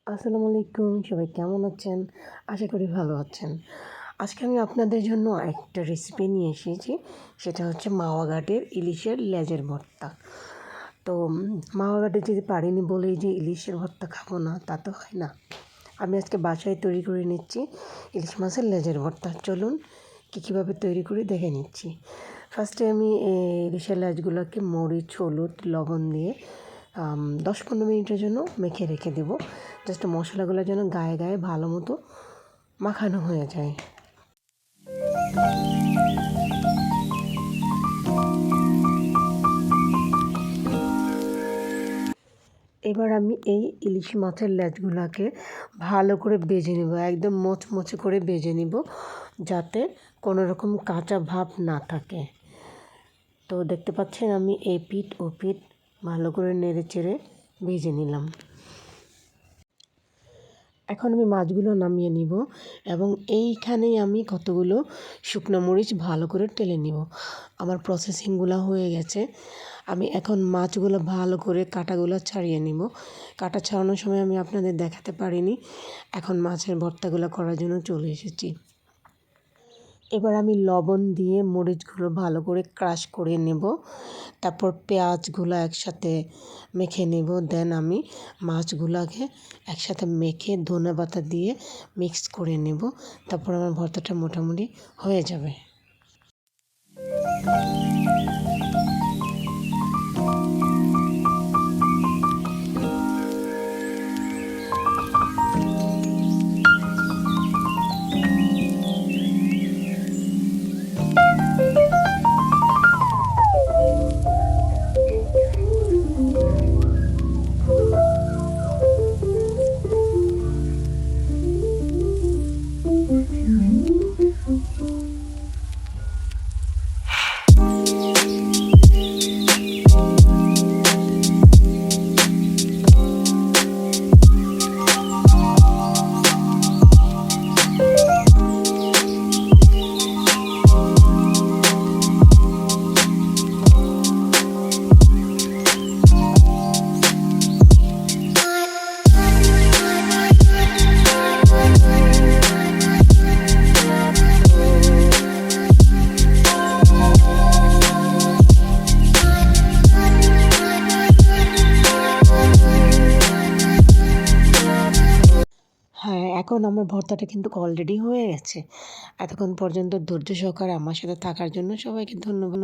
আসসালামু আলাইকুম, সবাই কেমন আছেন? আশা করি ভালো আছেন। আজকে আমি আপনাদের জন্য একটা রেসিপি নিয়ে এসেছি। সেটা হচ্ছে মাওয়া ঘাটের ইলিশের লেজের ভর্তা। তো মাওয়া ঘাটে যেতে পারিনি বলেই যে ইলিশের ভর্তা খাবো না তা তো হয় না। আমি আজকে বাসায় তৈরি করে নিচ্ছি ইলিশ মাছের লেজের ভর্তা। চলুন কীভাবে তৈরি করি দেখে নিচ্ছি। ফার্স্টে আমি ইলিশের লেজগুলোকে মরিচ, হলুদ, লবণ দিয়ে 10-15 মিনিটের জন্য মেখে রেখে দেবো। জাস্ট মশলাগুলো যেন গায়ে গায়ে ভালো মতো মাখানো হয়ে যায়। এবার আমি এই ইলিশ মাছের লেজগুলোকে ভালো করে ভেজে নেব, একদম মচমচে করে ভেজে নিব, যাতে কোনো রকম কাঁচা ভাব না থাকে। তো দেখতে পাচ্ছেন আমি এই পিঠ ও পিঠ ভালো করে নেড়ে চেড়ে ভেজে নিলাম। এখন আমি মাছগুলো নামিয়ে নিব এবং এইখানেই আমি কতগুলো শুকনো মরিচ ভালো করে টেলে নিব। আমার প্রসেসিংগুলো হয়ে গেছে। আমি এখন মাছগুলো ভালো করে কাঁটাগুলো ছাড়িয়ে নিব। কাঁটা ছাড়ানোর সময় আমি আপনাদের দেখাতে পারিনি। এখন মাছের ভর্তাগুলো করার জন্য চলে এসেছি। এবার আমি লবণ দিয়ে মরিচগুলো ভালো করে ক্রাশ করে নেব। তারপর পেঁয়াজগুলো একসাথে মেখে নেব। দেন আমি মাছগুলোকে একসাথে মেখে ধনেপাতা দিয়ে মিক্স করে নেব। তারপর আমার ভর্তাটা মোটামুটি হয়ে যাবে। হ্যাঁ, এখন আমার ভর্তাটা কিন্তু অলরেডি হয়ে গেছে। এতক্ষণ পর্যন্ত ধৈর্য সহকারে আমার সাথে থাকার জন্য সবাইকে ধন্যবাদ।